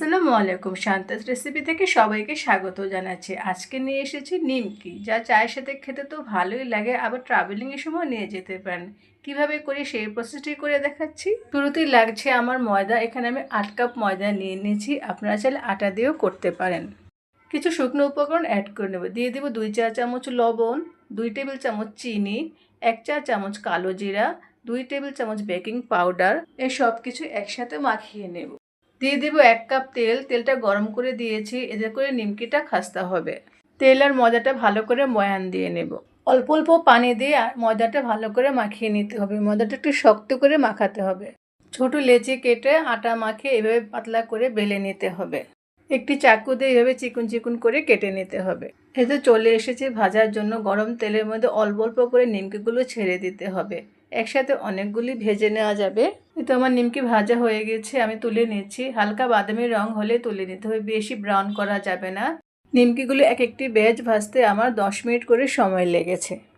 আসসালামু আলাইকুম, শান্তাস রেসিপি থেকে সবাইকে স্বাগত জানাচ্ছি। আজকে নিয়ে এসেছি নিমকি, যা চায়ের সাথে খেতে তো ভালোই লাগে, আবার ট্রাভেলিংয়ের সময় নিয়ে যেতে পারেন। কিভাবে করি সেই প্রসেসটি করে দেখাচ্ছি। শুরুতেই লাগছে আমার ময়দা। এখানে আমি 8 কাপ ময়দা নিয়ে নিয়েছি, আপনারা চাইলে আটা দিয়েও করতে পারেন। কিছু শুকনো উপকরণ অ্যাড করে নেব। দিয়ে দেবো 2 চা চামচ লবণ, 2 টেবিল চামচ চিনি, 1 চা চামচ কালো জিরা, 2 টেবিল চামচ বেকিং পাউডার। এই সব কিছু একসাথে মাখিয়ে নেব। দিয়ে দেবো 1 কাপ তেল। তেলটা গরম করে দিয়েছি, এতে করে নিমকিটা খাস্তা হবে। তেল আর ময়দাটা ভালো করে ময়ান দিয়ে নেব। অল্প অল্প পানি দিয়ে ময়দাটা ভালো করে মাখিয়ে নিতে হবে। ময়দাটা একটু শক্ত করে মাখাতে হবে। ছোট লেচি কেটে আটা মাখিয়ে এভাবে পাতলা করে বেলে নিতে হবে। একটি চাকু দিয়ে এভাবে চিকন চিকন করে কেটে নিতে হবে। এতে চলে এসেছে ভাজার জন্য। গরম তেলের মধ্যে অল্প অল্প করে নিমকিগুলো ছেড়ে দিতে হবে। একসাথে অনেকগুলি ভেজে নেওয়া যাবে। তো আমার নিমকি ভাজা হয়ে গেছে, আমি তুলে নিচ্ছি। হালকা বাদামি রং হলে তুলে নিতে হবে, বেশি ব্রাউন করা যাবে না। নিমকিগুলো এক একটি ব্যাচ ভাজতে আমার 10 মিনিট করে সময় লেগেছে।